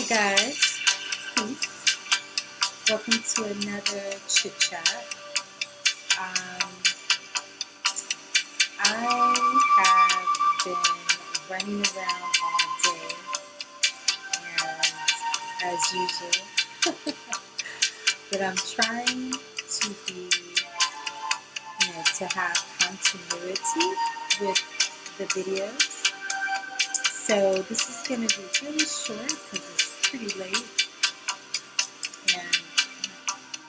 Hey guys, peace. Welcome to another chit chat. I have been running around all day, and as usual, but I'm trying to be, to have continuity with the videos. So this is going to be really short because it's pretty late, and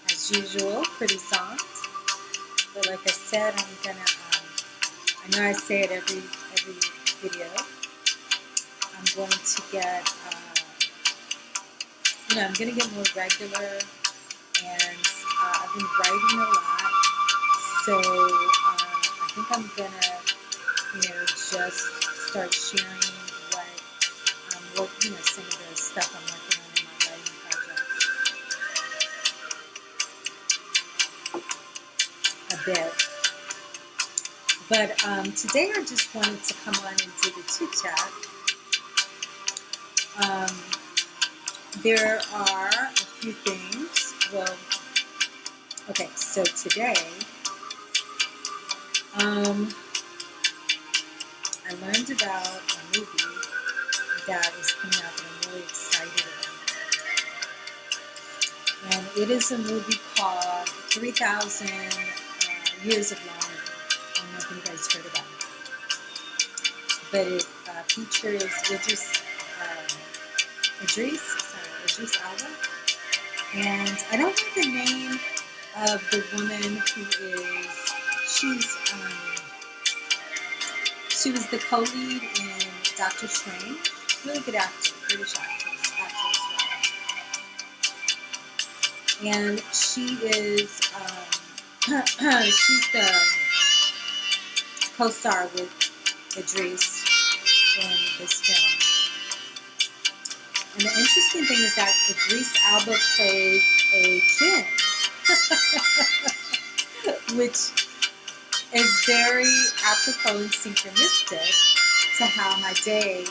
as usual, pretty zonked. But like I said, I'm gonna. I know I say it every video. I'm going to get. I'm gonna get more regular, and I've been writing a lot, so I think I'm gonna, just start sharing some of the stuff I'm working on in my writing project a bit. But today I just wanted to come on and do the chit chat. There are a few things. Well, okay, so today I learned about a movie that is coming out that I'm really excited about. And it is a movie called 3,000 Years of Longing. I don't know if you guys heard about it. But it features Idris Elba. And I don't know the name of the woman who is, she was the co-lead in Doctor Strange. Really good actor, British actress. And she is, she's the co-star with Idris in this film. And the interesting thing is that Idris Elba plays a djinn, which is very apropos and synchronistic to how my day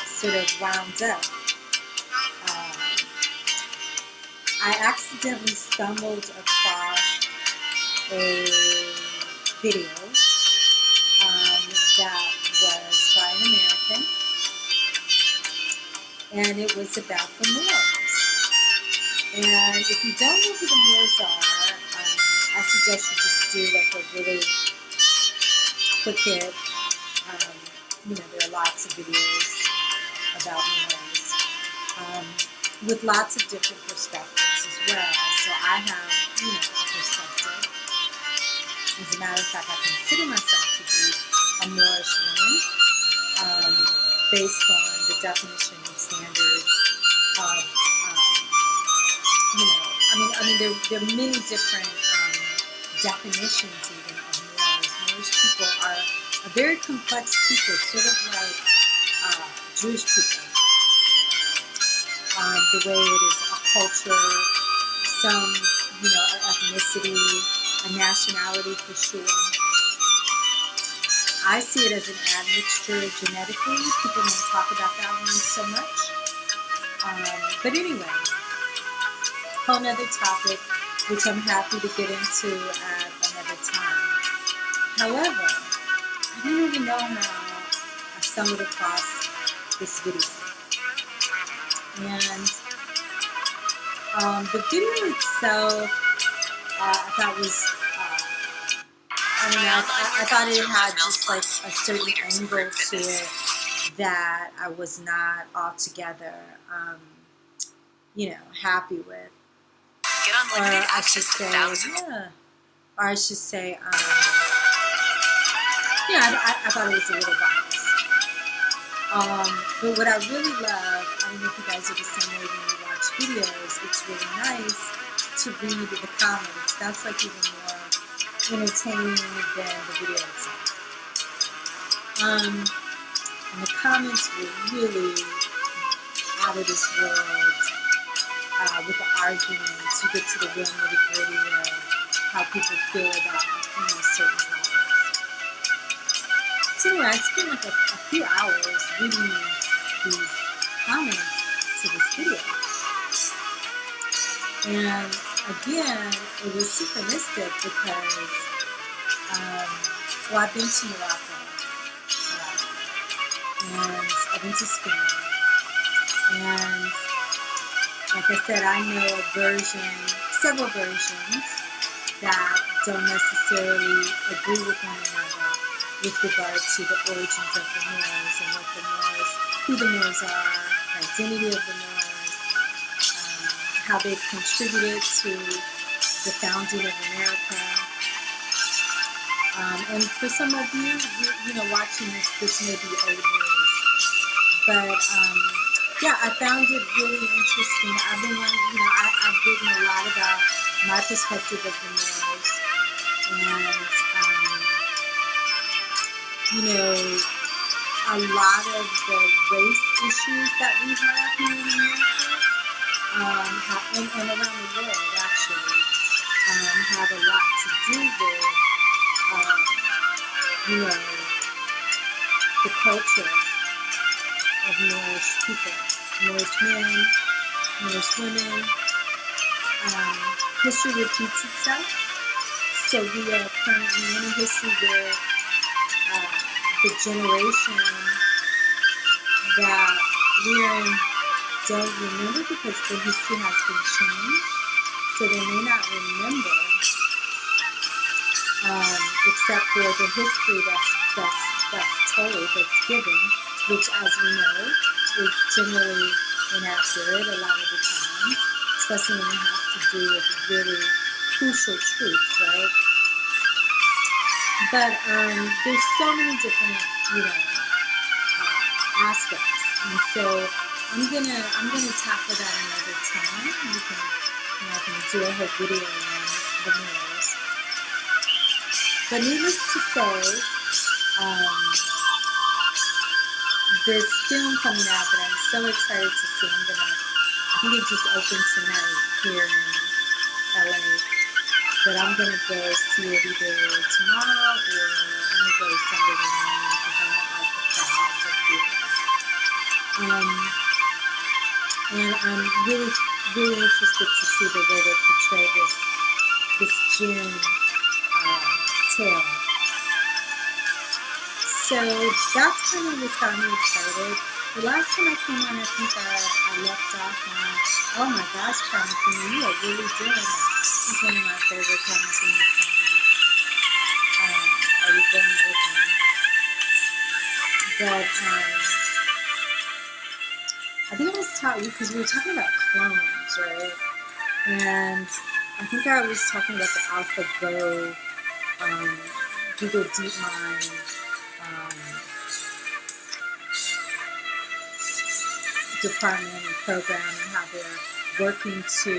sort of wound up. I accidentally stumbled across a video that was by an American, and it was about the Moors. And if you don't know who the Moors are, I suggest you just do like a really quick hit. There are lots of videos about Moors with lots of different perspectives as well. So I have, a perspective. As a matter of fact, I consider myself to be a Moorish woman based on the definition and standards of, there are many different definitions even of Moors. Moorish people are a very complex people, sort of like Jewish people. The way it is a culture, some, an ethnicity, a nationality for sure. I see it as an admixture genetically. People don't talk about that one so much. But anyway, whole nother topic, which I'm happy to get into at another time. However, I don't even know how I stumbled across this video. And the video itself, I thought was, I thought it had just like a certain angle to it that I was not altogether, happy with. Get unlimited access to thousands. Or I should say, I thought it was a little biased. But what I really love, I don't know if you guys are the same way when you watch videos, it's really nice to read the comments. That's like even more entertaining than the video itself. And the comments were really out of this world with the arguments. You get to the real nitty-gritty of how people feel about certain topics. So anyway, I spent like a few hours reading these comments to this video. And again, it was synchronistic because, well, I've been to Morocco, and I've been to Spain, and like I said, I know several versions that don't necessarily agree with one another with regard to the origins of the Moors and what the Moors, who the Moors are, the identity of the Moors, how they've contributed to the founding of America. And for some of you, watching this may be old news. But yeah, I found it really interesting. I've been I've written a lot about my perspective of the Moors, and a lot of the race issues that we have here in America, and around the world actually, have a lot to do with, the culture of Moorish people, Moorish men, Moorish women. History repeats itself, so we are currently in a history where the generation that we're in don't remember because the history has been changed, so they may not remember, except for the history that's told, that's given, which, as we know, is generally inaccurate a lot of the times, especially when it has to do with really crucial truths, right? But there's so many different, aspects, and so I'm gonna tackle that another time. I can do a whole video on the Moors. But needless to say, this film coming out that I'm so excited to see. I think it just opened tonight here in LA. But I'm gonna go see it either tomorrow or I'm gonna go Saturday morning because I don't like the crowds up here. And I'm really, really interested to see the way they portray this Jinn tale. So that's kind of what's got me excited. The last time I came on, I think I left off on, oh my gosh, Carmen, you are really doing it. This is one of my favorite Carmen songs. Are you going with me? But I think I was talking, because we were talking about clones, right? And I think I was talking about the AlphaGo, Google DeepMind, department and program, and how they're working to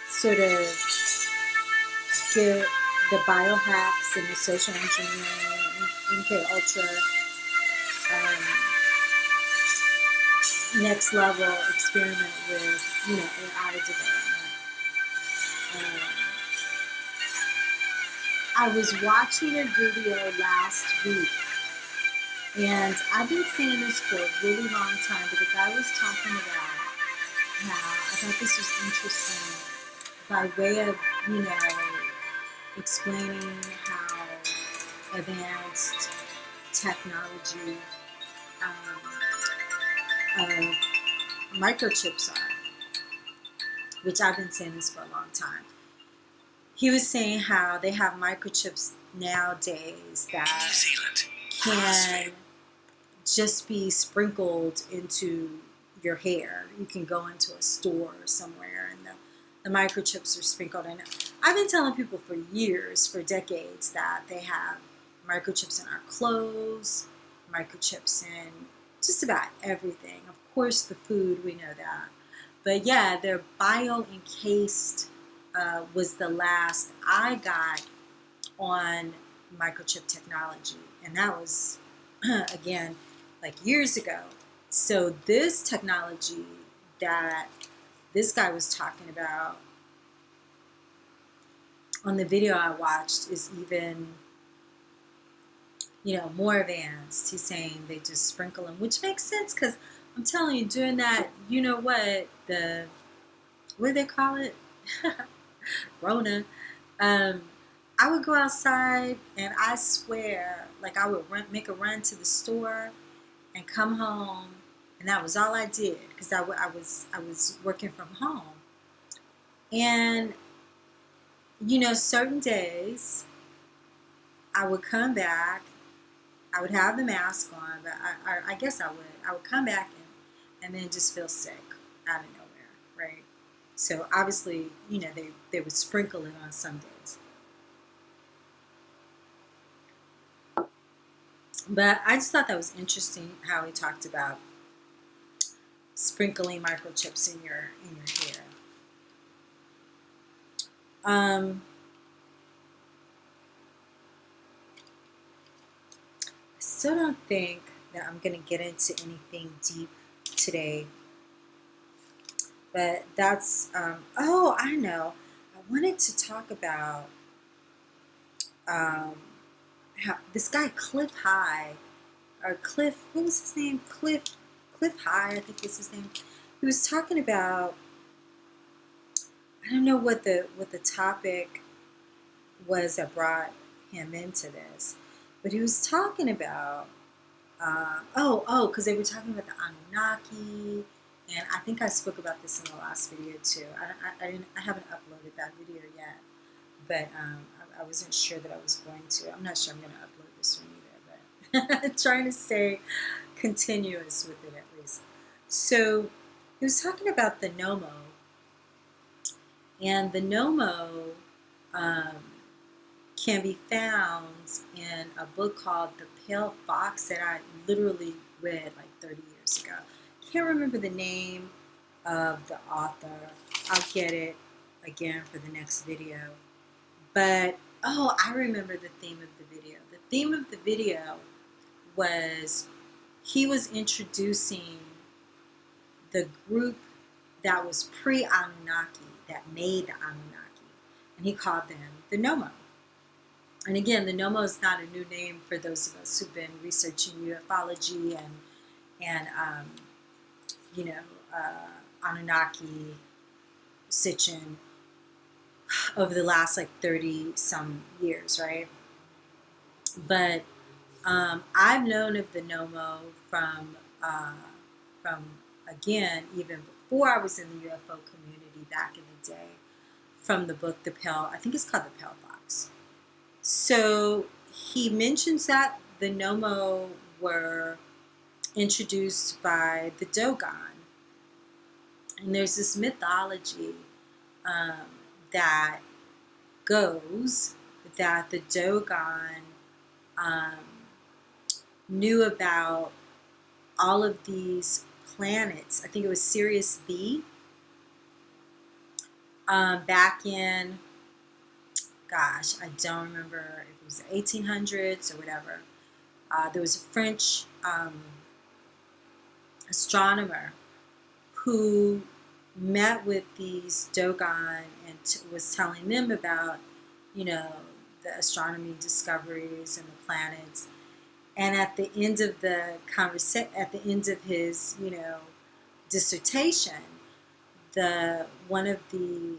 sort of get the biohacks and the social engineering, MK Ultra, next level experiment with, AI development. I was watching a video last week, and I've been saying this for a really long time, but the guy was talking about how, I thought this was interesting, by way of, explaining how advanced technology microchips are, which I've been saying this for a long time. He was saying how they have microchips nowadays that can just be sprinkled into your hair. You can go into a store somewhere and the microchips are sprinkled in. I've been telling people for years, for decades, that they have microchips in our clothes, microchips in just about everything. Of course, the food, we know that. But yeah, they're bio-encased was the last I got on microchip technology. And that was, again, like years ago. So this technology that this guy was talking about on the video I watched is even more advanced. He's saying they just sprinkle them, which makes sense because I'm telling you, doing that, what do they call it? Rona. Um, I would go outside and I swear, like I would make a run to the store and come home, and that was all I did because I was working from home. And certain days I would come back. I would have the mask on, but I guess I would come back and then just feel sick out of nowhere, right? So obviously, they would sprinkle it on some days. But I just thought that was interesting how he talked about sprinkling microchips in your hair. I still don't think that I'm going to get into anything deep today, but that's oh, I know. I wanted to talk about um, how this guy Cliff High or Cliff, what was his name? Cliff High, I think was his name. He was talking about, I don't know what the topic was that brought him into this, but he was talking about because they were talking about the Anunnaki, and I think I spoke about this in the last video too. I haven't uploaded that video yet, but I wasn't sure that I was going to. I'm not sure I'm going to upload this one either, but trying to stay continuous with it at least. So he was talking about the Nomo, and the Nomo um, can be found in a book called The Pale Fox that I literally read like 30 years ago. Can't remember the name of the author. I'll get it again for the next video. But, oh, I remember the theme of the video. The theme of the video was he was introducing the group that was pre-Anunnaki, that made the Anunnaki. And he called them the Nomo. And again, the Nomo is not a new name for those of us who've been researching ufology and Anunnaki, Sitchin over the last like 30 some years, right? But I've known of the Nomo from again, even before I was in the UFO community back in the day, from the book The Pale, I think it's called The Pale Fox. So he mentions that the Nomo were introduced by the Dogon. And there's this mythology that goes that the Dogon knew about all of these planets. I think it was Sirius B back in, gosh, I don't remember if it was the 1800s or whatever. There was a French astronomer who met with these Dogon and was telling them about, the astronomy discoveries and the planets. And at the end of the at the end of his, dissertation, one of the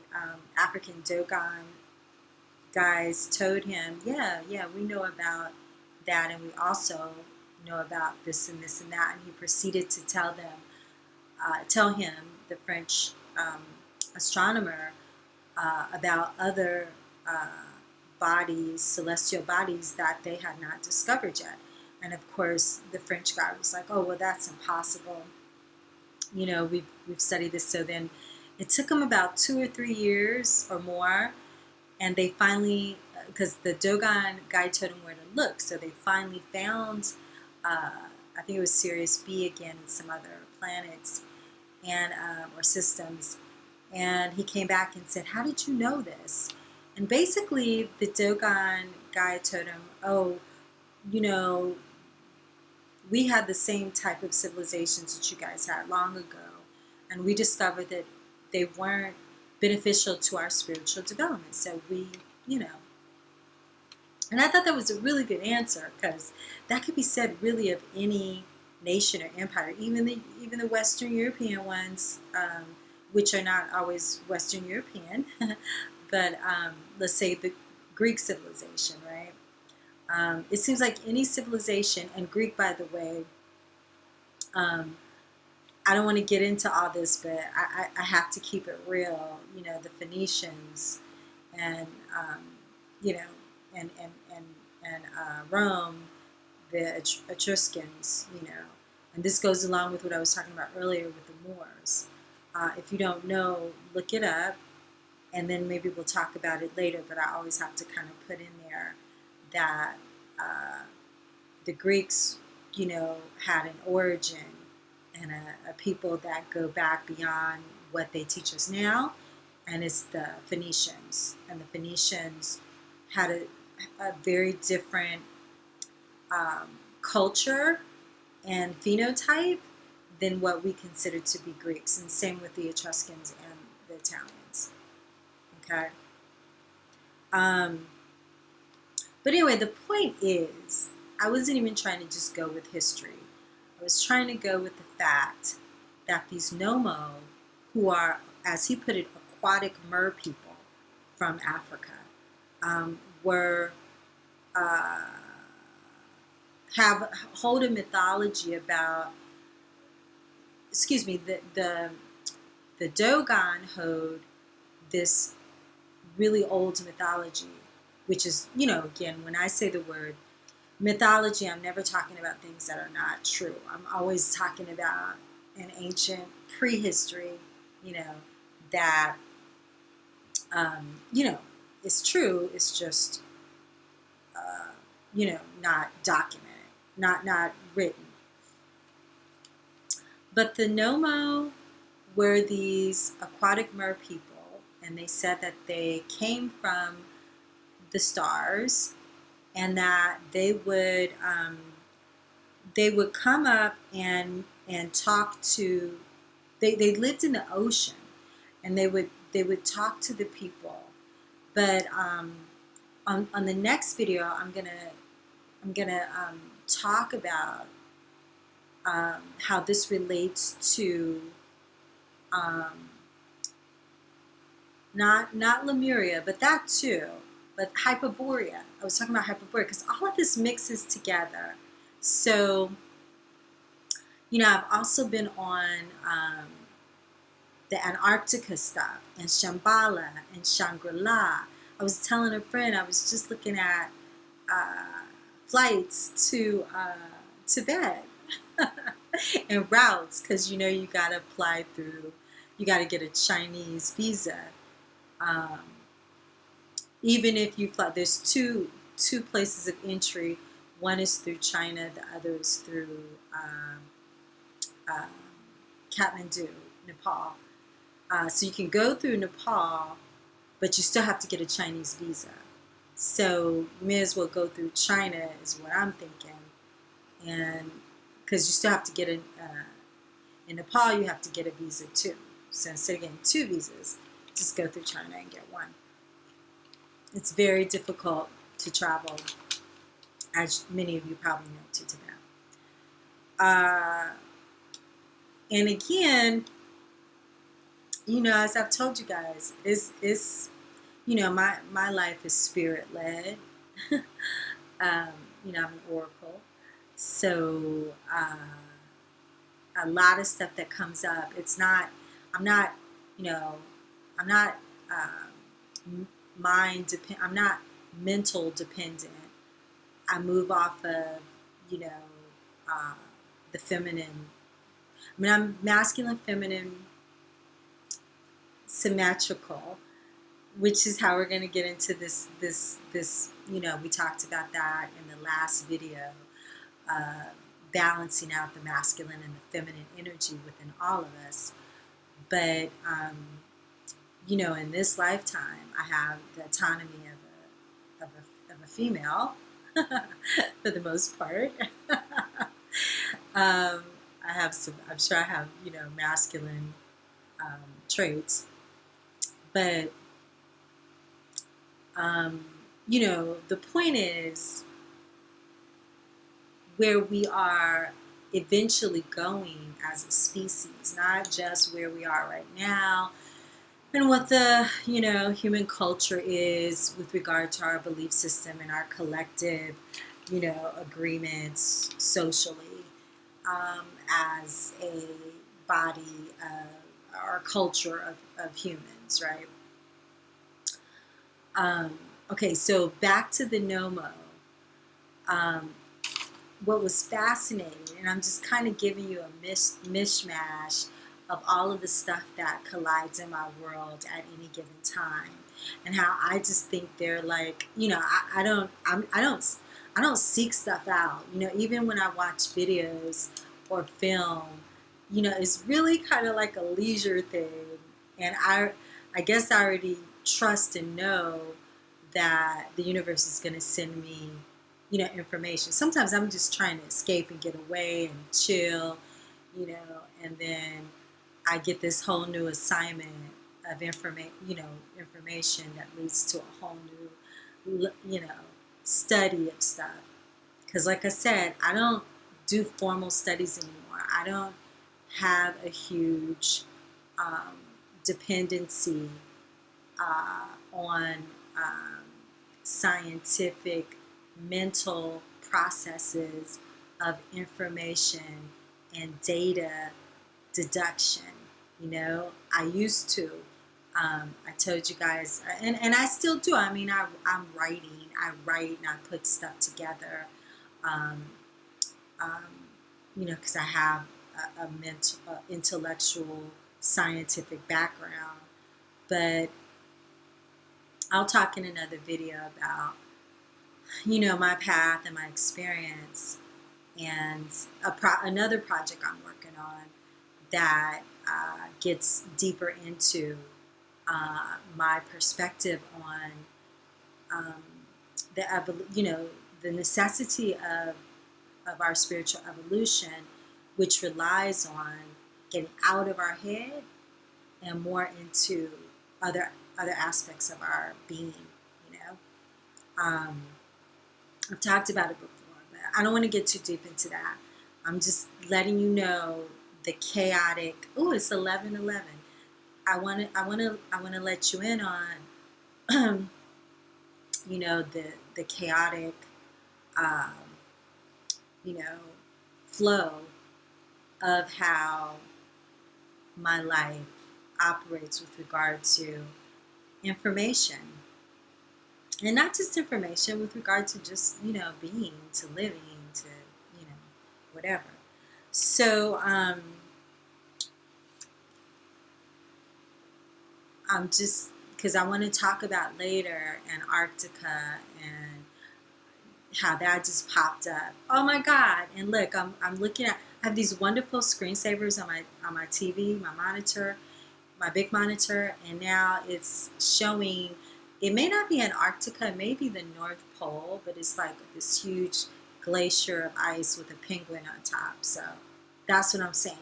African Dogon guys told him, yeah, we know about that, and we also know about this and this and that. And he proceeded to tell him, the French astronomer, about other bodies, celestial bodies that they had not discovered yet. And of course, the French guy was like, "Oh, well, that's impossible. We've studied this." So then, it took them about 2 or 3 years or more, and they finally, because the Dogon guy told them where to look, so they finally found, I think it was Sirius B again and some other planets and or systems. And he came back and said, "How did you know this?" And basically, the Dogon guy told him, "Oh, we had the same type of civilizations that you guys had long ago, and we discovered that they weren't beneficial to our spiritual development. So we And I thought that was a really good answer, because that could be said really of any nation or empire, even the Western European ones, which are not always Western European, but let's say the Greek civilization, right? It seems like any civilization, and Greek, by the way, um, I don't want to get into all this, but I have to keep it real. You know, the Phoenicians, and you know, and Rome, the Etruscans, you know, and this goes along with what I was talking about earlier with the Moors. If you don't know, look it up, and then maybe we'll talk about it later. But I always have to kind of put in there that the Greeks, you know, had an origin, and a people that go back beyond what they teach us now, and it's the Phoenicians. And the Phoenicians had a very different culture and phenotype than what we consider to be Greeks, and same with the Etruscans and the Italians. Okay. But anyway, the point is, I wasn't even trying to just go with history. I was trying to go with the fact that these Nomo, who are, as he put it, aquatic mer people from Africa, were hold a mythology about. Excuse me. The Dogon hold this really old mythology, which is, you know, again, when I say the word mythology, I'm never talking about things that are not true. I'm always talking about an ancient prehistory, you know, that, you know, is true. It's just, you know, not documented, not written. But the Nomo were these aquatic mer people, and they said that they came from the stars, and that they would come up and talk to. They lived in the ocean, and they would talk to the people. But on the next video, I'm gonna talk about how this relates to not Lemuria, but that too, but Hyperborea. I was talking about Hyperborea because all of this mixes together. So, you know, I've also been on the Antarctica stuff, and Shambhala and Shangri-La. I was telling a friend, I was just looking at flights to Tibet and routes, because, you know, you got to apply through, you got to get a Chinese visa. Even if you fly, there's two places of entry. One is through China, the other is through Kathmandu, Nepal. So you can go through Nepal, but you still have to get a Chinese visa. So you may as well go through China, is what I'm thinking. And because you still have to get in Nepal, you have to get a visa too. So instead of getting two visas, just go through China and get one. It's very difficult to travel, as many of you probably know, to Tibet. And again, you know, as I've told you guys, it's you know, my life is spirit-led. You know, I'm an oracle. So a lot of stuff that comes up, I'm not I'm not mental dependent. I move off of, you know, the feminine. I mean, I'm masculine, feminine, symmetrical, which is how we're going to get into this, you know, we talked about that in the last video, balancing out the masculine and the feminine energy within all of us. But, you know, in this lifetime, I have the autonomy of a female, for the most part. I have some, I'm sure I have, you know, masculine traits. But, the point is where we are eventually going as a species, not just where we are right now and what the, human culture is with regard to our belief system and our collective, agreements socially, as a body or culture of humans, right? Okay, so back to the Nomo. Um, what was fascinating, and I'm just kind of giving you a mishmash of all of the stuff that collides in my world at any given time, and how I just think they're like, I don't seek stuff out. Even when I watch videos or film, it's really kind of like a leisure thing, and I guess I already trust and know that the universe is going to send me information. Sometimes I'm just trying to escape and get away and chill, and then I get this whole new assignment of information that leads to a whole new, study of stuff. Because like I said, I don't do formal studies anymore. I don't have a huge um, dependency on scientific mental processes of information and data deduction. I used to. I told you guys, and I still do. I mean, I'm writing. I write and I put stuff together. Um, um, because I have a mental, intellectual, scientific background. But I'll talk in another video about, my path and my experience, and another project I'm working on that gets deeper into my perspective on the necessity of our spiritual evolution, which relies on getting out of our head and more into other aspects of our being. Um, I've talked about it before, but I don't want to get too deep into that. I'm just letting you know the chaotic. Oh, it's 11:11. I want to let you in on, the chaotic, um, you know, flow of how my life operates with regard to information. And not just information, with regard to just, being, to living, to, whatever. So, I'm just, because I want to talk about later Antarctica and how that just popped up. Oh my God. And look, I'm looking at, I have these wonderful screensavers on my TV, my monitor, my big monitor, and now it's showing, it may not be Antarctica, it may be the North Pole, but it's like this huge glacier of ice with a penguin on top. So that's what I'm saying.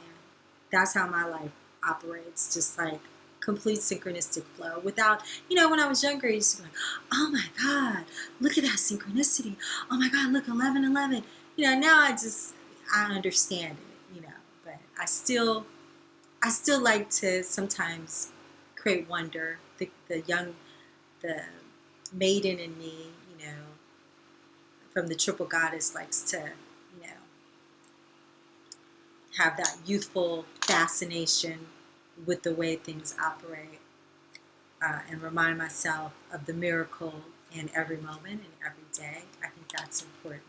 That's how my life operates, just like complete synchronistic flow. Without, when I was younger, I used to be like, oh my God, look at that synchronicity. Oh my God, look, 11:11. Now I understand it, but I still like to sometimes create wonder. The maiden in me, from the triple goddess, likes to, have that youthful fascination with the way things operate, and remind myself of the miracle in every moment and every day. I think that's important.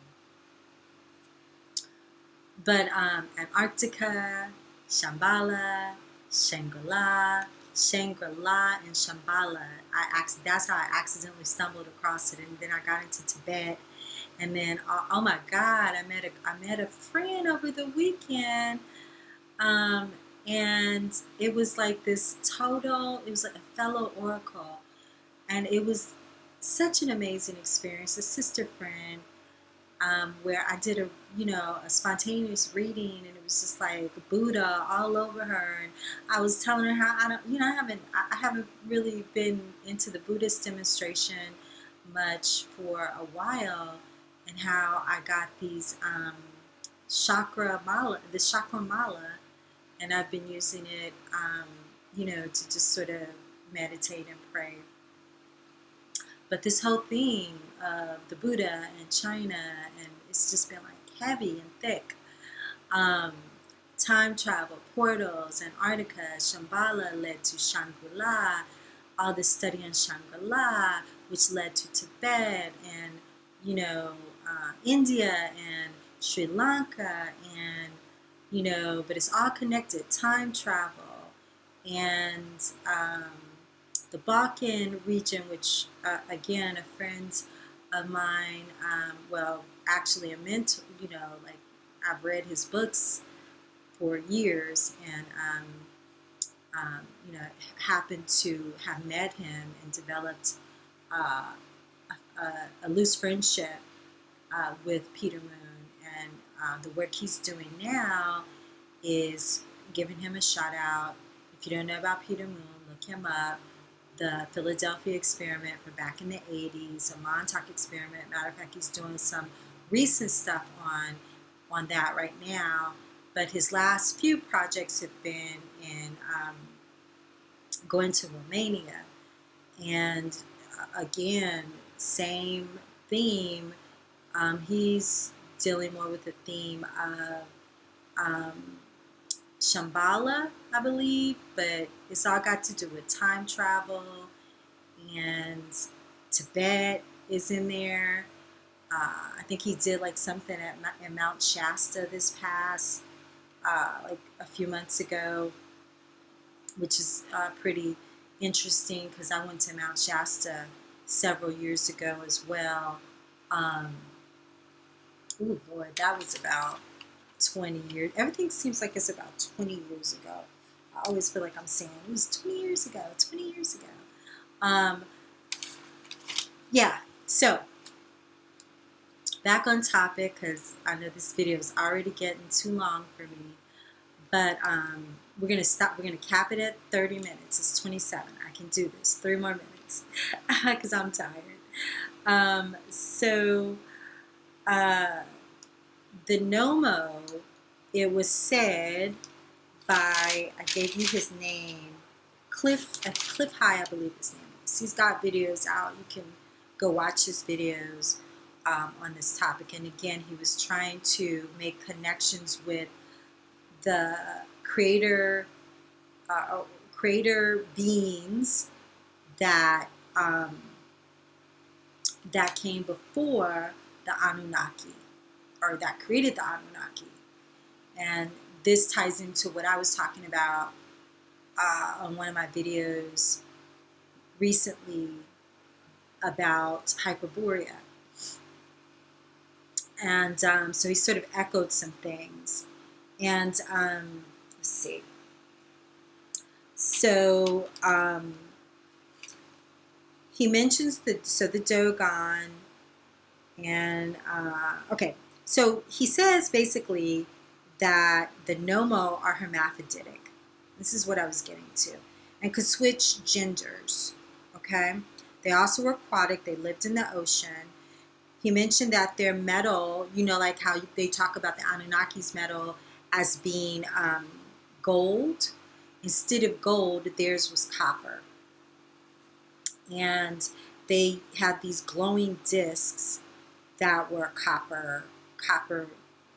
But Antarctica, Shambhala, Shangri-La, and Shambhala. That's how I accidentally stumbled across it, and then I got into Tibet, and then oh my God, I met a friend over the weekend, and it was like this total. It was like a fellow oracle, and it was such an amazing experience. A sister friend. Where I did a spontaneous reading, and it was just like Buddha all over her, and I was telling her how I haven't really been into the Buddhist demonstration much for a while, and how I got these chakra mala, the chakra mala, and I've been using it, to just sort of meditate and pray. But this whole theme of the Buddha and China, and it's just been like heavy and thick. Time travel, portals, Antarctica, Shambhala led to Shangri-La, all this study on Shangri-La, which led to Tibet and, India and Sri Lanka and, but it's all connected, time travel. And the Balkan region, which, again, a friend of mine, actually a mentor, I've read his books for years, and happened to have met him and developed a loose friendship with Peter Moon, and the work he's doing now is giving him a shout out. If you don't know about Peter Moon, look him up. The Philadelphia experiment for back in the 80s, a Montauk experiment. Matter of fact, he's doing some recent stuff on that right now. But his last few projects have been in going to Romania. And again, same theme. He's dealing more with the theme of Shambhala, I believe, but it's all got to do with time travel, and Tibet is in there. I think he did like something at Mount Shasta this past, like a few months ago, which is pretty interesting because I went to Mount Shasta several years ago as well. Oh boy, that was about 20 years. Everything seems like it's about 20 years ago. I always feel like I'm saying it was 20 years ago, 20 years ago. Yeah, so back on topic, because I know this video is already getting too long for me, but we're going to stop. We're going to cap it at 30 minutes. It's 27. I can do this. 3 more minutes because I'm tired. The Nomo, it was said by, I gave you his name, Cliff High, I believe his name is. He's got videos out. You can go watch his videos on this topic. And again, he was trying to make connections with the creator beings that came before the Anunnaki, or that created the Anunnaki. And this ties into what I was talking about on one of my videos recently about Hyperborea. And so he sort of echoed some things. And let's see. So he mentions the dogon, and okay. So he says basically that the Nomo are hermaphroditic. This is what I was getting to, and could switch genders. Okay, they also were aquatic. They lived in the ocean. He mentioned that their metal, like how they talk about the Anunnaki's metal as being gold. Instead of gold, theirs was copper. And they had these glowing discs that were copper,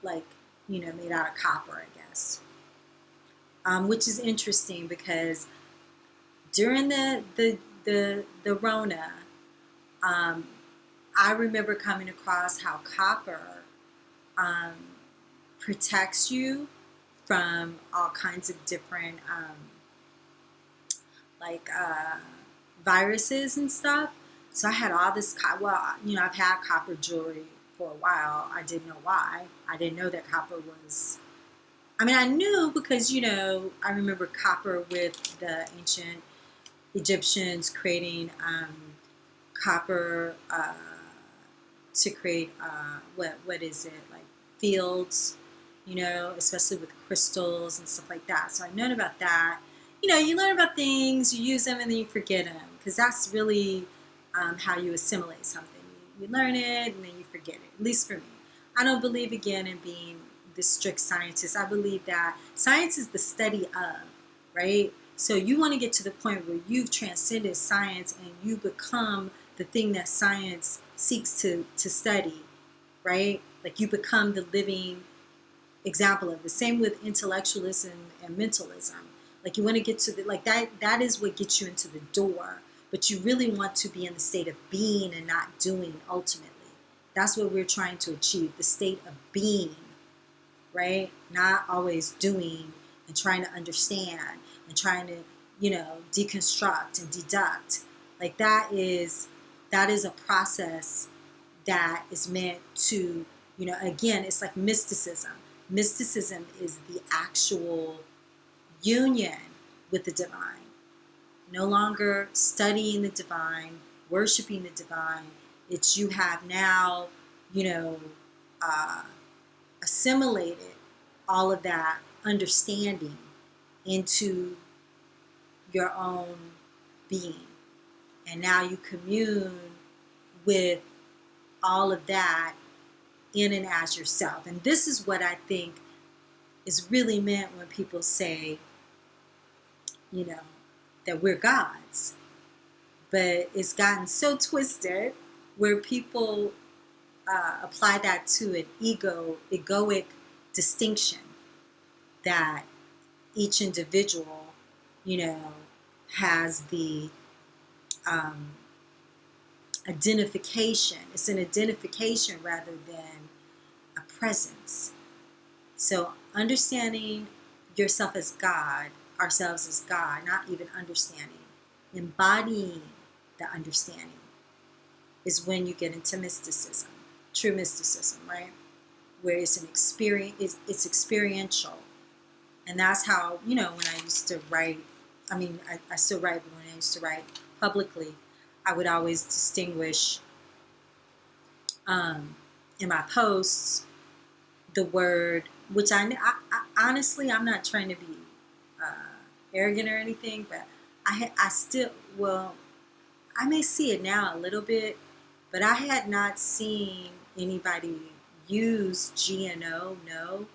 like, made out of copper, I guess. Which is interesting because during the Rona, I remember coming across how copper protects you from all kinds of different viruses and stuff. So I had all this, I've had copper jewelry for a while. I didn't know why. I didn't know that copper was, I knew because, I remember copper with the ancient Egyptians creating copper to create, what is it, like fields, especially with crystals and stuff like that. So I known about that. You learn about things, you use them, and then you forget them, because that's really how you assimilate something. You learn it and then you forget it, at least for me. I don't believe, again, in being the strict scientist. I believe that science is the study of, right? So you want to get to the point where you've transcended science and you become the thing that science seeks to study, right? Like you become the living example of the same with intellectualism and mentalism. Like you want to get to the, like that is what gets you into the door, but you really want to be in the state of being and not doing ultimately. That's what we're trying to achieve, the state of being, right? Not always doing and trying to understand and trying to, deconstruct and deduct. Like that is a process that is meant to, again, it's like mysticism. Mysticism is the actual union with the divine. No longer studying the divine, worshiping the divine. It's you have now, you know, uh, assimilated all of that understanding into your own being. And now you commune with all of that in and as yourself. And this is what I think is really meant when people say, that we're gods. But it's gotten so twisted where people apply that to an egoic distinction that each individual, has the identification. It's an identification rather than a presence. So understanding yourself as God, ourselves as God, not even understanding, embodying the understanding is when you get into mysticism, true mysticism, right? Where it's an experience, it's experiential. And that's how, when I used to write, I still write, but when I used to write publicly, I would always distinguish in my posts the word, which I honestly, I'm not trying to be arrogant or anything, but I still, well, I may see it now a little bit, but I had not seen anybody use GNO, no,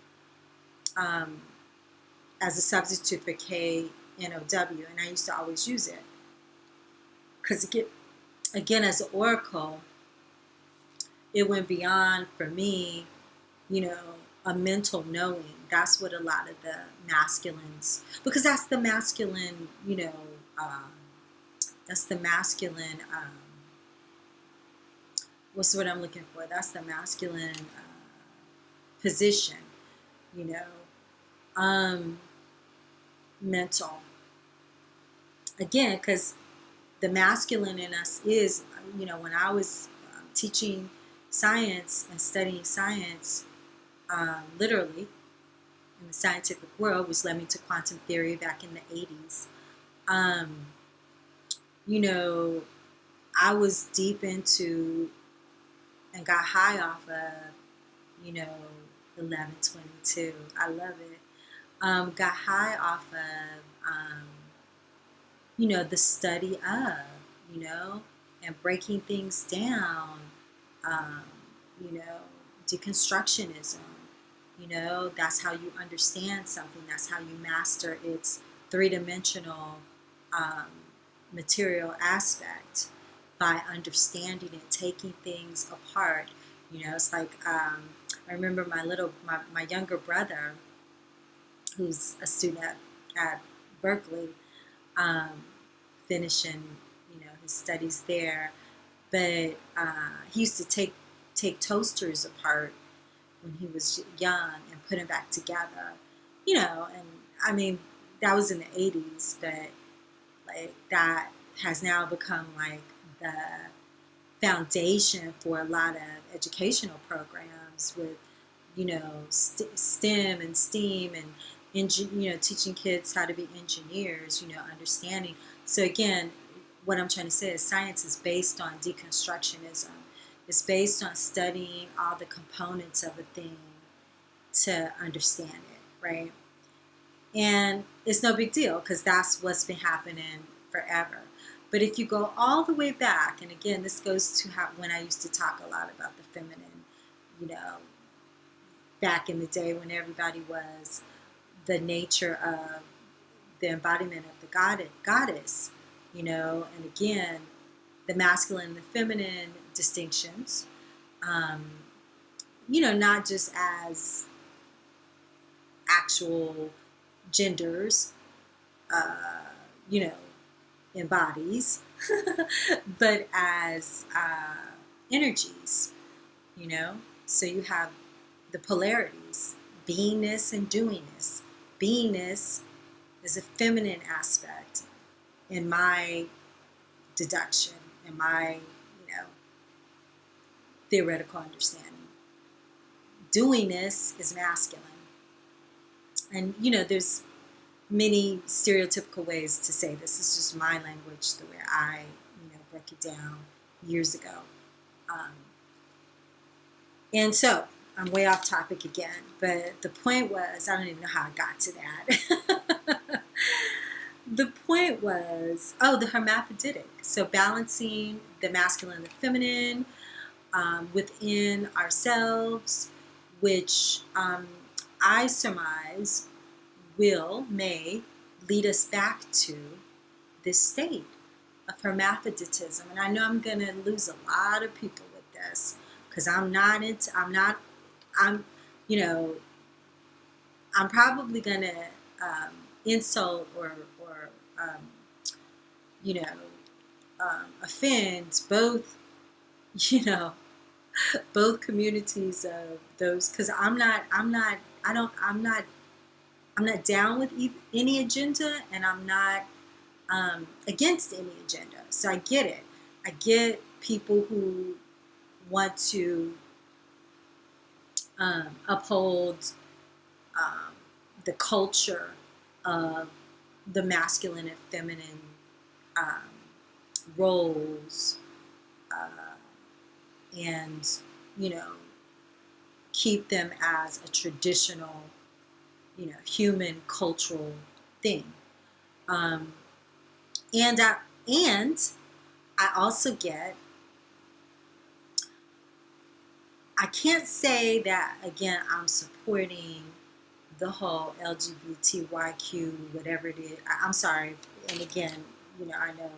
as a substitute for KNOW, and I used to always use it. Because again, as an oracle, it went beyond, for me, a mental knowing. That's what a lot of the masculines, because that's the masculine, that's the masculine, what's the word I'm looking for? That's the masculine position, mental. Again, because the masculine in us is, when I was teaching science and studying science, literally, in the scientific world, which led me to quantum theory back in the 80s. I was deep into and got high off of, 1122. I love it. Got high off of, the study of, and breaking things down, um, deconstructionism. That's how you understand something. That's how you master its three-dimensional material aspect, by understanding it, taking things apart. It's like I remember my younger brother, who's a student at Berkeley, finishing his studies there, but he used to take toasters apart when he was young and put them back together, and I mean, that was in the 80s, but like that has now become like the foundation for a lot of educational programs with, STEM and STEAM and, teaching kids how to be engineers, understanding. So again, what I'm trying to say is science is based on deconstructionism. It's based on studying all the components of a thing to understand it, right? And it's no big deal because that's what's been happening forever. But if you go all the way back, and again, this goes to how when I used to talk a lot about the feminine, you know, back in the day when everybody was the nature of the embodiment of the goddess, you know, and again, the masculine and the feminine distinctions, you know, not just as actual genders, you know, in bodies, but as energies, you know. So you have the polarities, beingness and doingness. Beingness is a feminine aspect in my deduction, in my, you know, theoretical understanding. Doingness is masculine. And, you know, there's many stereotypical ways to say this. It's just my language, the way I, you know, broke it down years ago. And so I'm way off topic again, but the point was, I don't even know how I got to that. The point was, the hermaphroditic. So balancing the masculine and the feminine within ourselves, which I surmise may lead us back to this state of hermaphroditism. And I know I'm going to lose a lot of people with this because you know, I'm probably going to insult or you know, offend both, you know, both communities of those, because I'm not down with any agenda, and I'm not against any agenda. So I get it. I get people who want to uphold the culture of the masculine and feminine roles, and, you know, keep them as a traditional, you know, human cultural thing. And I also get, I can't say that, again, I'm supporting the whole LGBTYQ, whatever it is. I'm sorry. And again, you know, I know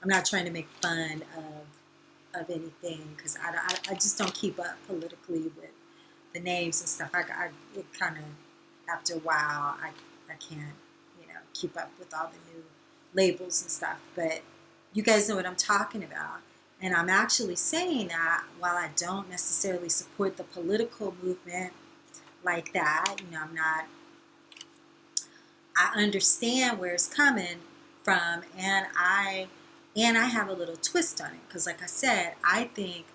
I'm not trying to make fun of anything, because I just don't keep up politically with the names and stuff. It kind of, after a while, I can't, you know, keep up with all the new labels and stuff. But you guys know what I'm talking about. And I'm actually saying that while I don't necessarily support the political movement like that, you know, I understand where it's coming from, and I have a little twist on it, because like I said, I think,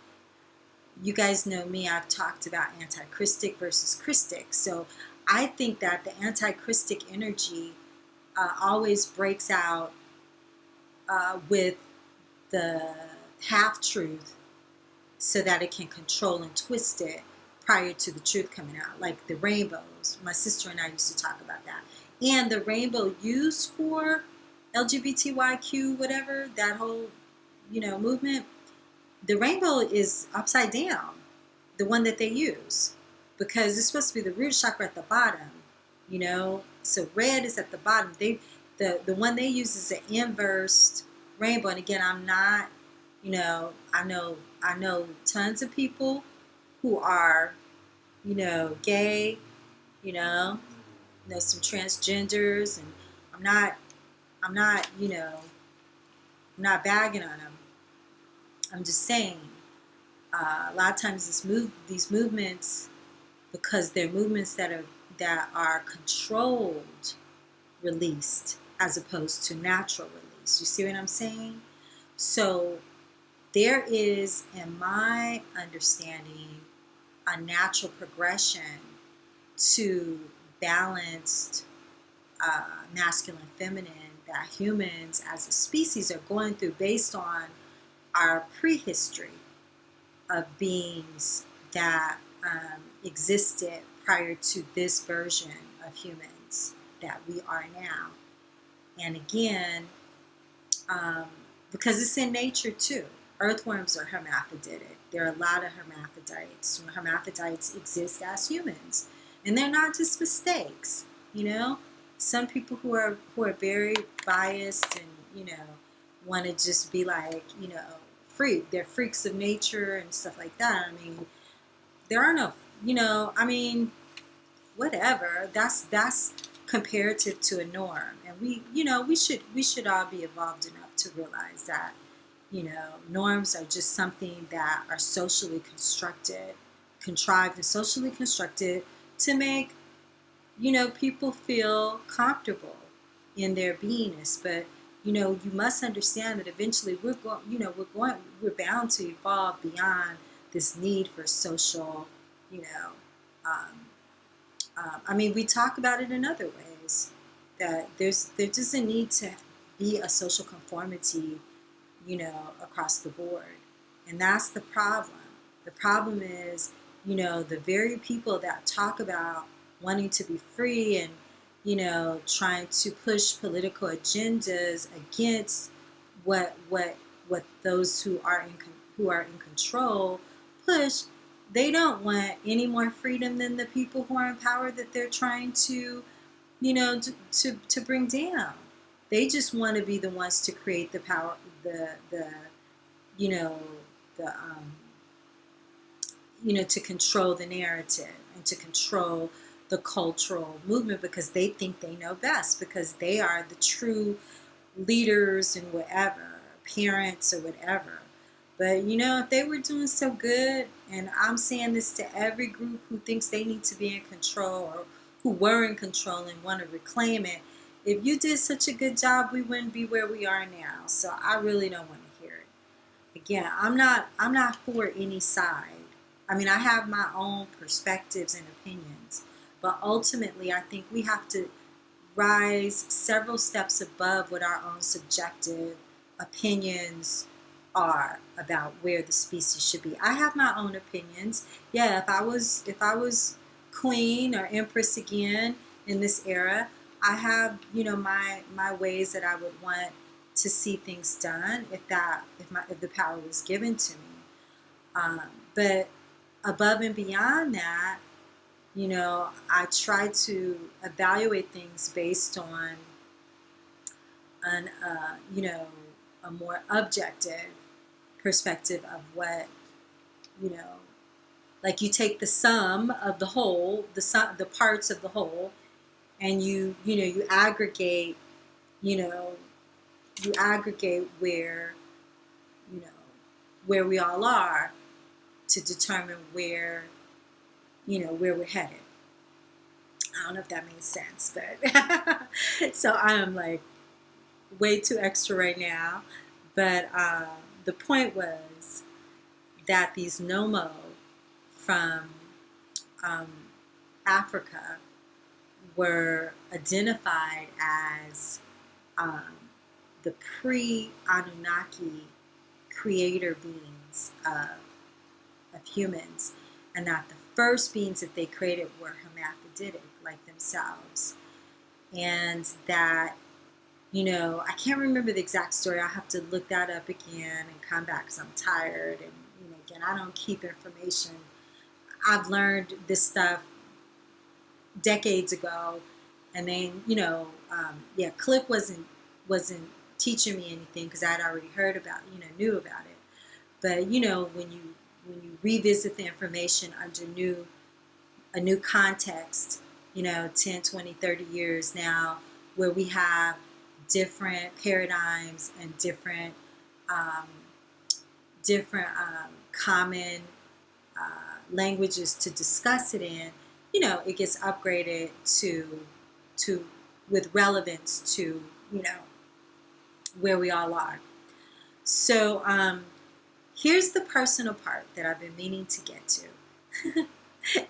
you guys know me, I've talked about anti-Christic versus Christic. So I think that the anti-Christic energy always breaks out with the half-truth, so that it can control and twist it prior to the truth coming out. Like the rainbows. My sister and I used to talk about that. And the rainbow used for LGBTYQ, whatever, that whole, you know, movement, the rainbow is upside down, the one that they use, because it's supposed to be the root chakra at the bottom, you know. So red is at the bottom. The one they use is an inverse rainbow. And again, I'm not, you know, I know tons of people who are, you know, gay, you know some transgenders, and I'm not, you know, I'm not bagging on them. I'm just saying, a lot of times these movements, because they're movements that are controlled, released, as opposed to natural release. You see what I'm saying? So there is, in my understanding, a natural progression to balanced masculine, feminine, that humans as a species are going through, based on our prehistory of beings that existed prior to this version of humans that we are now. And again, because it's in nature too. Earthworms are hermaphroditic. There are a lot of hermaphrodites. Hermaphrodites exist as humans, and they're not just mistakes. Some people who are very biased and want to just be like freak. They're freaks of nature and stuff like that. I mean, there are no whatever. That's comparative to a norm, and we should all be evolved enough to realize that norms are just something that are socially constructed, contrived and socially constructed to make people feel comfortable in their beingness. But you must understand that eventually we're bound to evolve beyond this need for social you know um, we talk about it in other ways, that there doesn't need to be a social conformity, across the board. And that's the problem. The problem is, the very people that talk about wanting to be free and, trying to push political agendas against what those who are in control push. They don't want any more freedom than the people who are in power that they're trying to, to bring down. They just want to be the ones to create the power, the you know, the to control the narrative and to control the cultural movement, because they think they know best, because they are the true leaders and whatever, parents or whatever. But if they were doing so good, and I'm saying this to every group who thinks they need to be in control or who were in control and want to reclaim it, if you did such a good job, we wouldn't be where we are now. So I really don't want to hear it. Again, I'm not for any side. I mean, I have my own perspectives and opinions, but ultimately I think we have to rise several steps above what our own subjective opinions are about where the species should be. I have my own opinions. Yeah, if I was queen or empress again in this era, I have my ways that I would want to see things done if the power was given to me. But above and beyond that, I try to evaluate things based on a more objective perspective of what, you know, like you take the sum of the whole, the parts of the whole, and you aggregate, you know, you aggregate you know, where we all are to determine where we're headed. I don't know if that makes sense, but so I'm like way too extra right now. But the point was that these Nomo from um, Africa were identified as um, the pre-Anunnaki creator beings of humans, and that the first beings that they created were hermaphroditic, like themselves, and that I can't remember the exact story. I'll have to look that up again and come back because I'm tired. And again, I don't keep information. I've learned this stuff decades ago, and then Cliff wasn't teaching me anything because I'd already heard about knew about it. But when you revisit the information under a new context, 10, 20, 30 years now, where we have different paradigms and different common languages to discuss it in, it gets upgraded to with relevance to where we all are. So here's the personal part that I've been meaning to get to.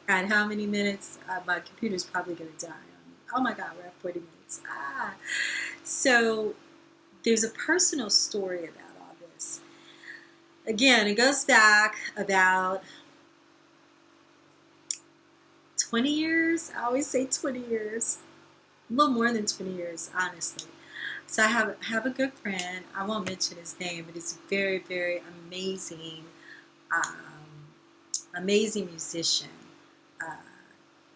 And how many minutes? My computer's probably going to die on me. Oh my God, we're at 40 minutes. So there's a personal story about all this. Again, it goes back about 20 years. I always say 20 years. A little more than 20 years, honestly. So I have a good friend. I won't mention his name, but he's a very, very amazing, amazing musician, uh,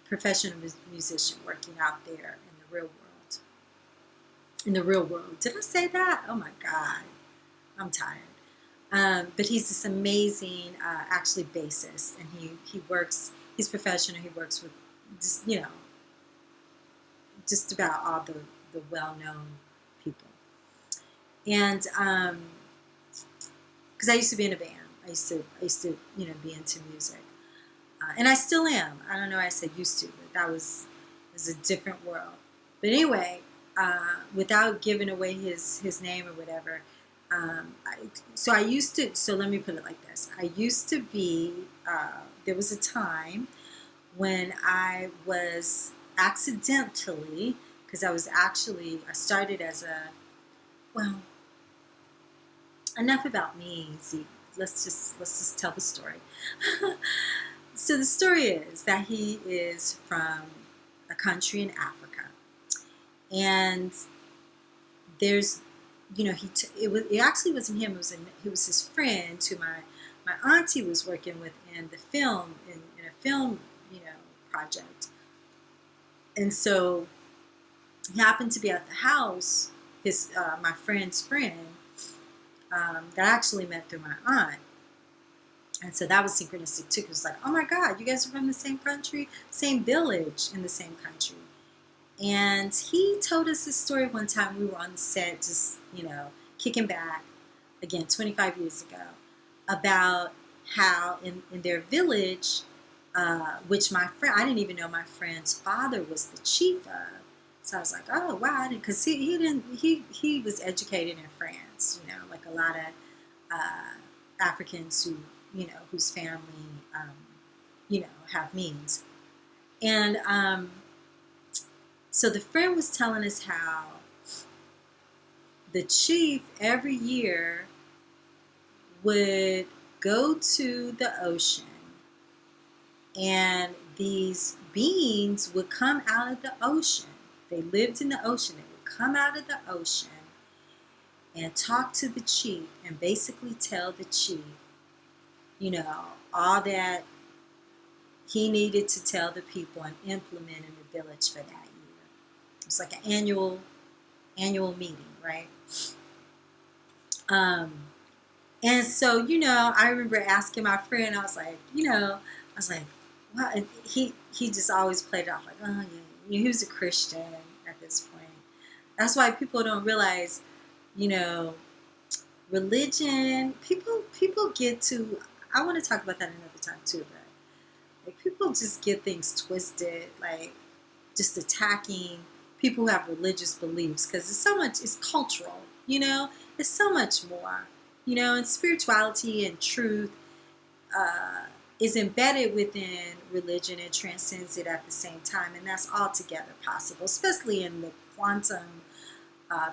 professional musician working out there in the real world. In the real world. Did I say that? Oh my God. I'm tired. But he's this amazing, actually, bassist, and he works. He's professional. He works with just just about all the well-known people. And because I used to be in a band, I used to be into music, and I still am. I don't know why I said used to, but it was a different world. But anyway, without giving away his name or whatever. I used to, so let me put it like this. I used to be, there was a time when I was accidentally, because I started as well, enough about me, Z. Let's just tell the story. So the story is that he is from a country in Africa, and there's it actually wasn't him. It was his friend who my auntie was working with in the film in a film project, and so he happened to be at the house. His my friend's friend that I actually met through my aunt, and so that was synchronistic too. It was like, oh my God, you guys are from the same country, same village in the same country. And he told us this story one time. We were on the set, just, kicking back, again, 25 years ago, about how in their village, which I didn't even know my friend's father was the chief of. So I was like, oh, wow, because he was educated in France, like a lot of Africans whose family, have means. And, so the friend was telling us how the chief every year would go to the ocean, and these beings would come out of the ocean. They lived in the ocean. They would come out of the ocean and talk to the chief and basically tell the chief, all that he needed to tell the people and implement in the village for that year. It's like an annual meeting, right? And so, I remember asking my friend, I was like, wow. And he just always played it off like, oh yeah, he was a Christian at this point. That's why people don't realize, religion. People get to. I want to talk about that another time too, but like people just get things twisted, like just attacking people who have religious beliefs, because it's cultural, it's so much more, and spirituality and truth is embedded within religion and transcends it at the same time, and that's altogether possible, especially in the quantum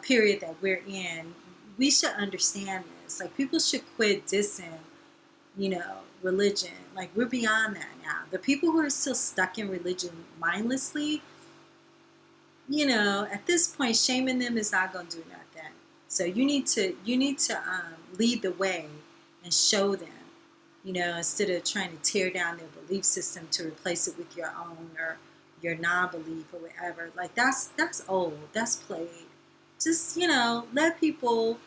period that we're in. We should understand this. Like, people should quit dissing, religion. Like, we're beyond that now. The people who are still stuck in religion mindlessly, at this point, shaming them is not going to do nothing. So you need to lead the way and show them, instead of trying to tear down their belief system to replace it with your own or your non-belief or whatever. Like, that's old. That's played. Just, let people,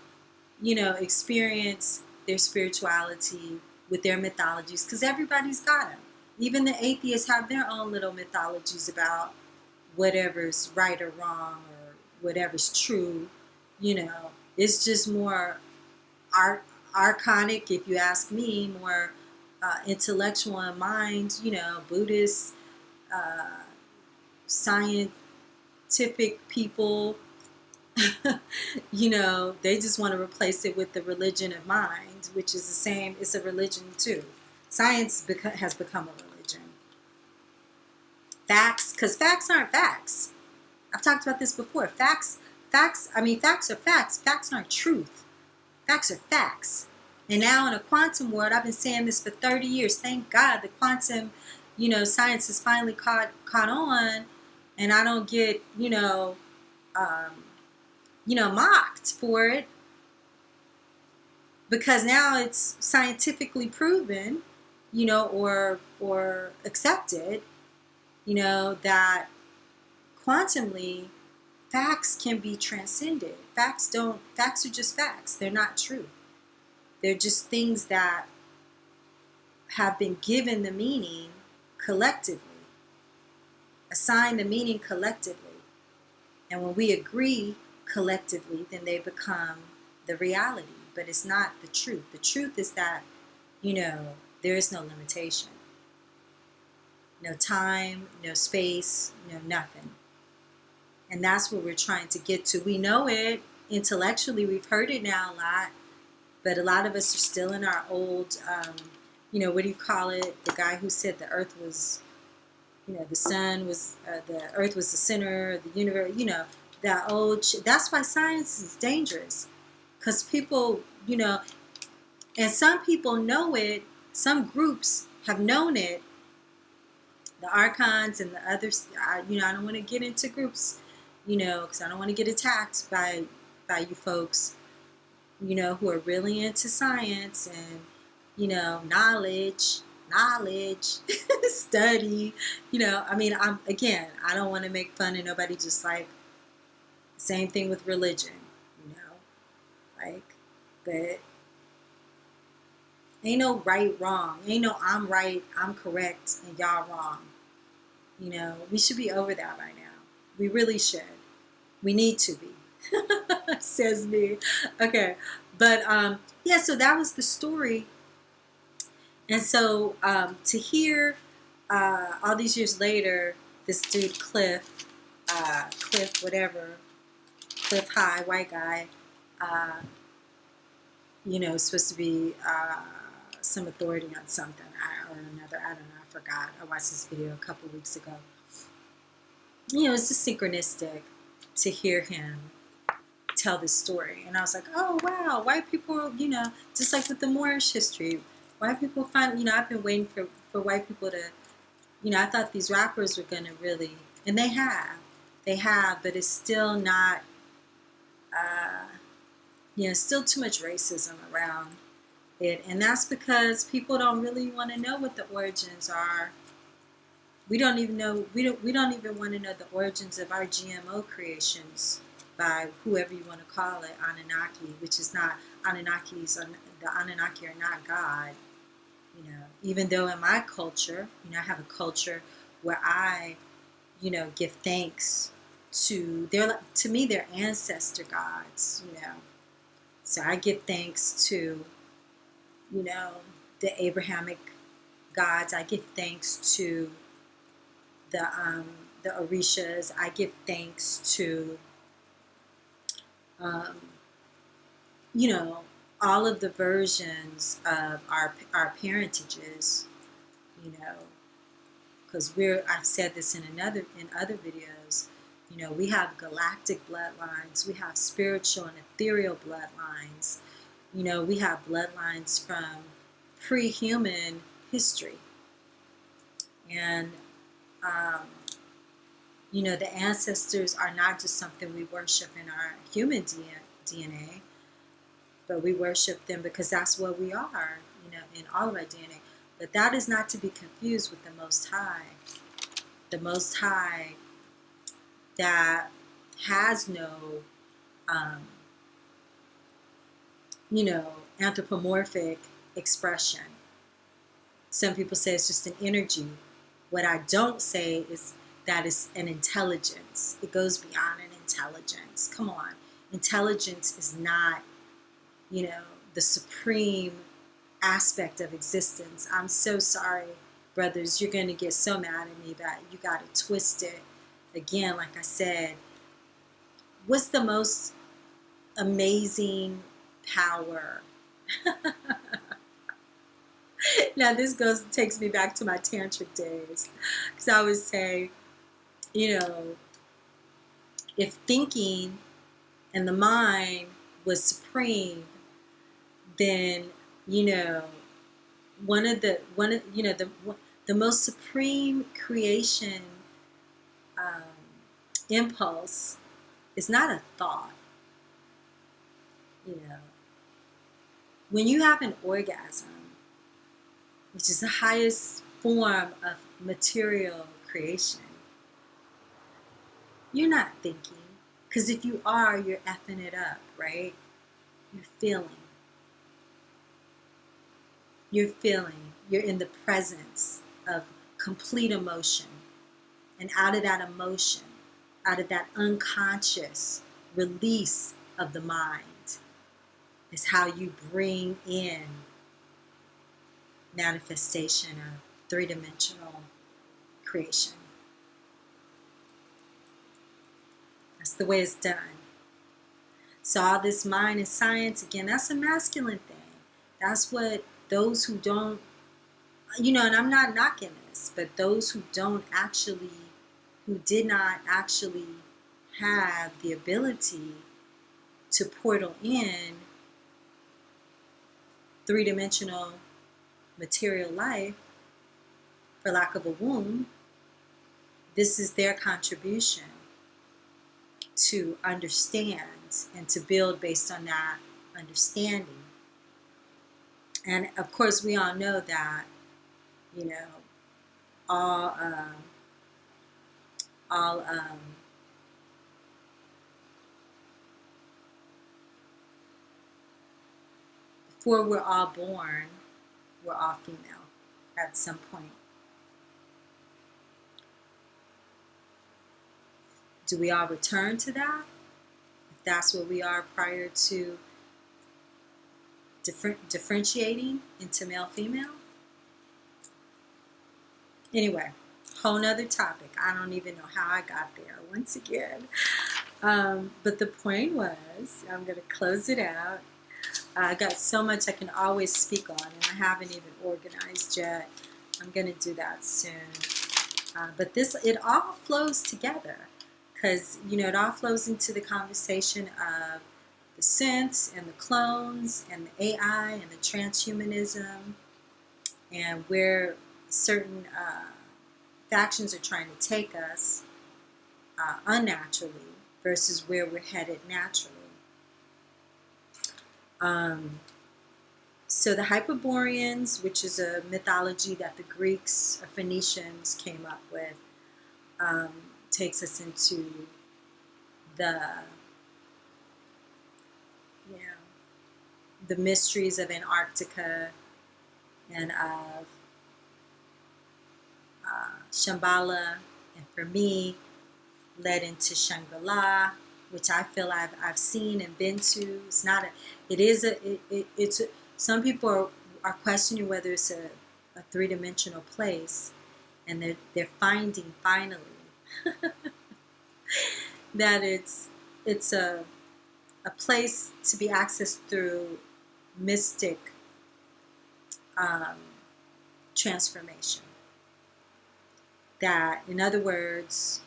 experience their spirituality with their mythologies, because everybody's got them. Even the atheists have their own little mythologies about whatever's right or wrong or whatever's true. It's just more archonic, if you ask me, more intellectual in mind, Buddhist, scientific people. They just want to replace it with the religion of mind, which is the same. It's a religion too. Science has become a religion. Facts, because facts aren't facts. I've talked about this before. Facts are facts. Facts aren't truth. Facts are facts. And now in a quantum world, I've been saying this for 30 years. Thank God the quantum, science has finally caught on, and I don't get, mocked for it, because now it's scientifically proven, or accepted, that quantumly facts can be transcended. Facts are just facts. They're not true. They're just things that have been given the meaning collectively, assigned the meaning collectively. And when we agree collectively, then they become the reality. But it's not the truth. The truth is that, there is no limitation. No time, no space, no nothing. And that's what we're trying to get to. We know it intellectually. We've heard it now a lot. But a lot of us are still in our old, what do you call it? The guy who said the earth was, the sun was, the earth was the center of the universe, that old shit. That's why science is dangerous. Because people, and some people know it, some groups have known it, the archons and the others. I don't want to get into groups, because I don't want to get attacked by you folks, who are really into science and, knowledge, study, I don't want to make fun of nobody, just like, same thing with religion, but ain't no right, wrong. Ain't no I'm right, I'm correct, and y'all wrong. We should be over that by now. We really should. We need to be. Says me. Okay. But, so that was the story. And so to hear all these years later, this dude, Cliff High, white guy, supposed to be some authority on something or another. I don't know. I forgot. I watched this video a couple weeks ago. It's just synchronistic to hear him tell this story. And I was like, oh, wow, white people, just like with the Moorish history, white people find, I've been waiting for white people to, I thought these rappers were going to really, and they have, but it's still not, still too much racism around it. And that's because people don't really want to know what the origins are. We don't even know, we don't even want to know the origins of our GMO creations by whoever you want to call it, Anunnaki, which is not, the Anunnaki are not God. Even though in my culture, I have a culture where I, give thanks to me, they're ancestor gods, So I give thanks to, the Abrahamic gods. I give thanks to the Orishas. I give thanks to, all of the versions of our parentages, because I've said this in other videos, we have galactic bloodlines, we have spiritual and ethereal bloodlines, we have bloodlines from pre-human history, and the ancestors are not just something we worship in our human DNA, but we worship them because that's what we are, in all of our DNA. But that is not to be confused with the Most High. The Most High that has no, anthropomorphic expression. Some people say it's just an energy. What I don't say is that it's an intelligence. It goes beyond an intelligence. Come on. Intelligence is not, the supreme aspect of existence. I'm so sorry, brothers. You're going to get so mad at me that you got it twisted. Again, like I said, what's the most amazing power? Now this takes me back to my tantric days, because I would say, if thinking and the mind was supreme, then one of the most supreme creation impulse is not a thought. you know, when you have an orgasm, which is the highest form of material creation, you're not thinking. Because if you are, you're effing it up, right? You're feeling. You're feeling. You're in the presence of complete emotion. And out of that emotion, out of that unconscious release of the mind, is how you bring in manifestation of three-dimensional creation. That's the way it's done. So all this mind and science, again, that's a masculine thing. That's what those who don't, and I'm not knocking this, but those who did not actually have the ability to portal in three-dimensional material life, for lack of a womb, this is their contribution to understand and to build based on that understanding. And of course, we all know that, all before we're all born, we're all female at some point. Do we all return to that? If that's where we are prior to differentiating into male-female? Anyway, whole nother topic. I don't even know how I got there once again. But the point was, I'm going to close it out. I got so much I can always speak on, and I haven't even organized yet. I'm going to do that soon. But it all flows together, because, it all flows into the conversation of the synths and the clones and the AI and the transhumanism, and where certain factions are trying to take us unnaturally versus where we're headed naturally. So the Hyperboreans, which is a mythology that the Greeks or Phoenicians came up with, takes us into the mysteries of Antarctica and of Shambhala, and for me, led into Shangri-La, which I feel I've seen and been to. Some people are questioning whether it's a three-dimensional place, and they're finding finally that it's a place to be accessed through mystic transformation. That, in other words,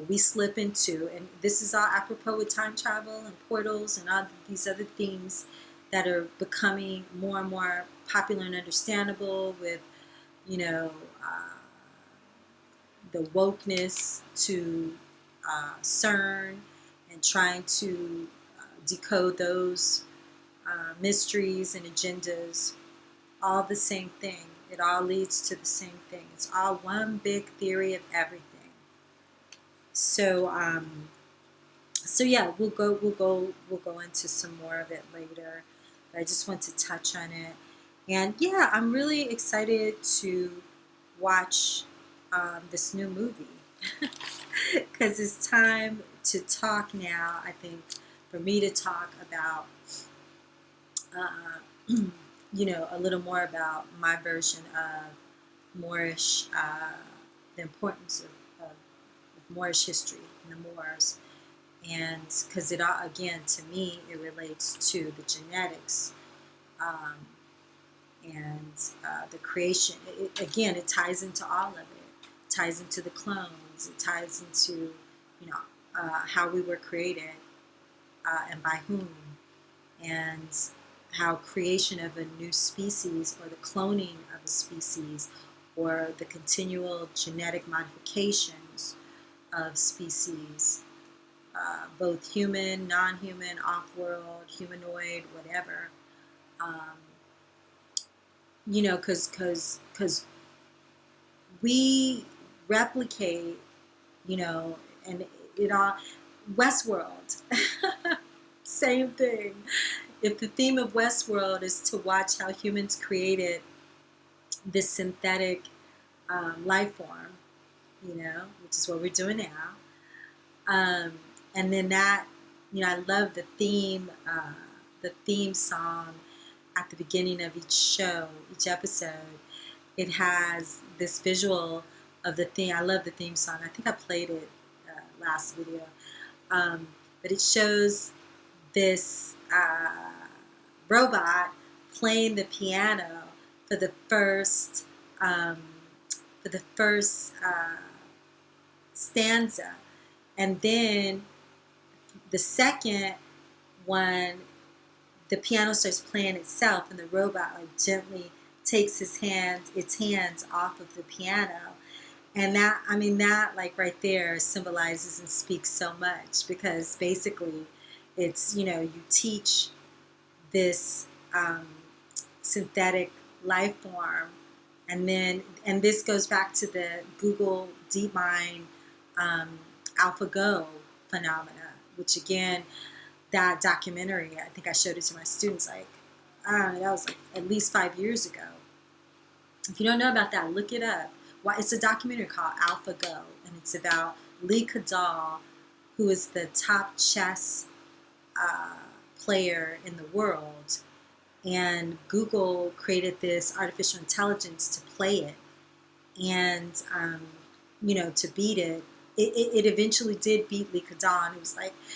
we slip into, and this is all apropos with time travel and portals and all these other things that are becoming more and more popular and understandable with, the wokeness to CERN and trying to decode those mysteries and agendas. All the same thing. It all leads to the same thing. It's all one big theory of everything. So, yeah, we'll go into some more of it later. But I just want to touch on it, and yeah, I'm really excited to watch this new movie because it's time to talk now. I think for me to talk about, a little more about my version of Moorish, the importance of Moorish history and the Moors, and because it all, again, to me, it relates to the genetics and the creation. It ties into all of it. It ties into the clones. It ties into, how we were created and by whom, and how creation of a new species, or the cloning of a species, or the continual genetic modifications of species both human, non-human, off-world, humanoid, whatever. Um, because we replicate, and it all Westworld, same thing. If the theme of Westworld is to watch how humans created this synthetic life form, which is what we're doing now. And then that, I love the theme song at the beginning of each show, each episode. It has this visual of the theme. I love the theme song. I think I played it last video. But it shows this robot playing the piano for the first um, stanza, and then the second one, the piano starts playing itself, and the robot like gently takes its hands off of the piano. And that like right there symbolizes and speaks so much, because basically it's, you teach this synthetic life form, and this goes back to the Google DeepMind AlphaGo phenomena, which again, that documentary, I think I showed it to my students, like, I don't know, that was like at least 5 years ago. If you don't know about that, look it up. It's a documentary called AlphaGo, and it's about Lee Cadal, who is the top chess player in the world. And Google created this artificial intelligence to play it, and to beat it. It eventually did beat Lee Cadal, and it was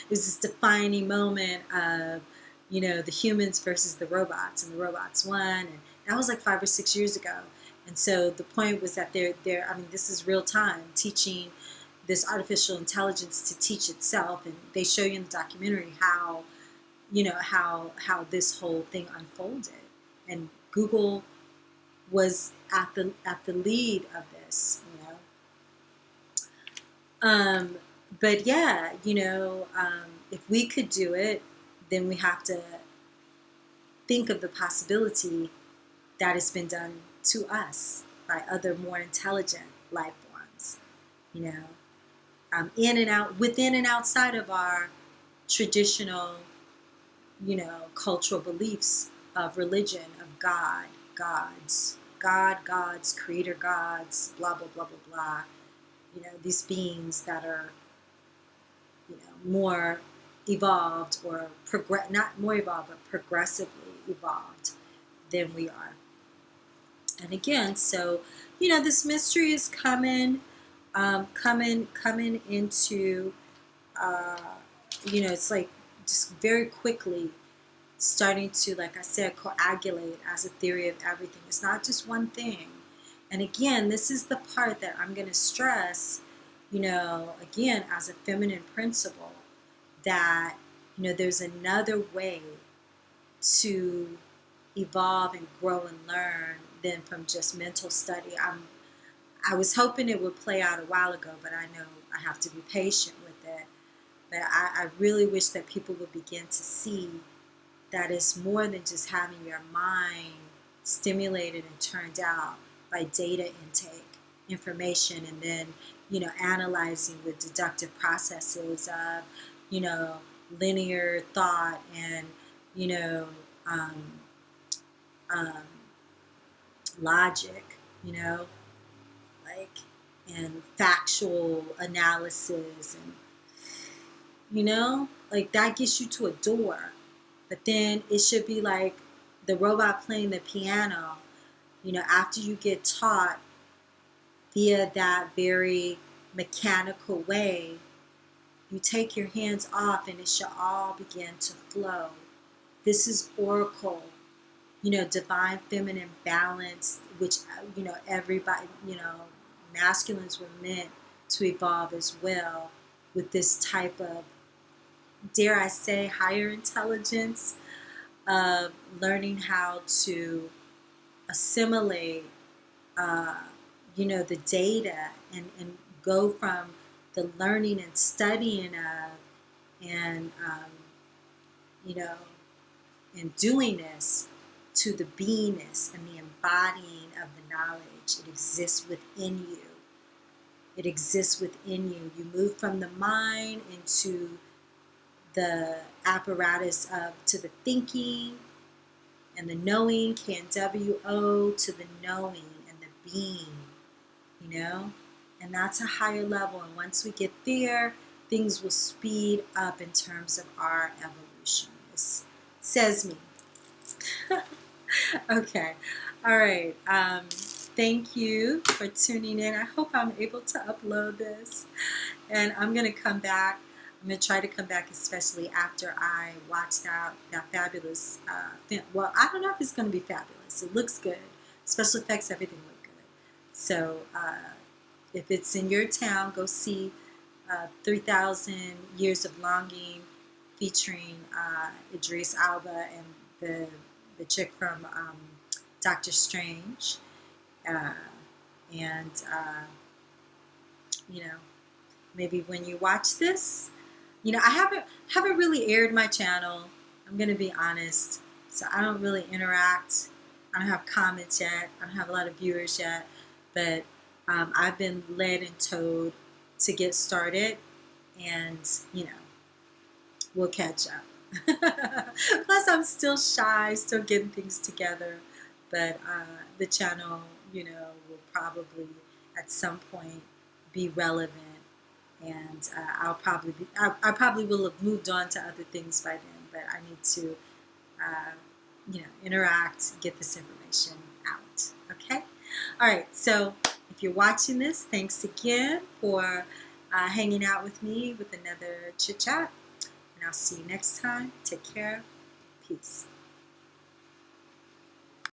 this defining moment of the humans versus the robots, and the robots won, and that was like 5 or 6 years ago. And so the point was that this is real time teaching this artificial intelligence to teach itself, and they show you in the documentary how this whole thing unfolded, and Google was at the lead of this, but yeah, if we could do it, then we have to think of the possibility that has been done to us by other more intelligent life forms, in and out, within and outside of our traditional, cultural beliefs of religion, of gods, creator gods, blah, blah, blah, blah, blah. These beings that are, more evolved, or not more evolved, but progressively evolved than we are. And again, so, this mystery is coming into, it's like just very quickly starting to, like I said, coagulate as a theory of everything. It's not just one thing. And again, this is the part that I'm going to stress, again, as a feminine principle, that, there's another way to evolve and grow and learn than from just mental study. I was hoping it would play out a while ago, but I know I have to be patient with it. But I really wish that people would begin to see that it's more than just having your mind stimulated and turned out by data intake, information, and then, analyzing with deductive processes of, linear thought and, logic, and factual analysis, and, that gets you to a door. But then it should be like the robot playing the piano, after you get taught via that very mechanical way, you take your hands off and it should all begin to flow. This is oracle, divine feminine balance, which, everybody, masculines were meant to evolve as well with this type of, dare I say, higher intelligence of learning how to assimilate, the data, and go from the learning and studying of, And, you know, in doing this to the beingness and the embodying of the knowledge, it exists within you. It exists within you. You move from the mind into the apparatus of to the thinking and the knowing, KNWO, to the knowing and the being, you know? And that's a higher level. And once we get there, things will speed up in terms of our evolution. This says me. Okay. All right. Thank you for tuning in. I hope I'm able to upload this. And I'm going to come back. I'm going to try to come back, especially after I watch that fabulous film. Well, I don't know if it's going to be fabulous. It looks good. Special effects, everything look good. So if it's in your town, go see 3,000 Years of Longing, featuring Idris Alba and the chick from Doctor Strange. And, you know, maybe when you watch this, you know, I haven't really aired my channel. I'm going to be honest. So I don't really interact. I don't have comments yet. I don't have a lot of viewers yet. But I've been led and told to get started. And, you know, we'll catch up. Plus, I'm still shy, still getting things together. But the channel, you know, will probably at some point be relevant. And I probably will have moved on to other things by then. But I need to, you know, interact, get this information out. Okay? All right. So if you're watching this, thanks again for hanging out with me with another chit chat. And I'll see you next time. Take care. Peace.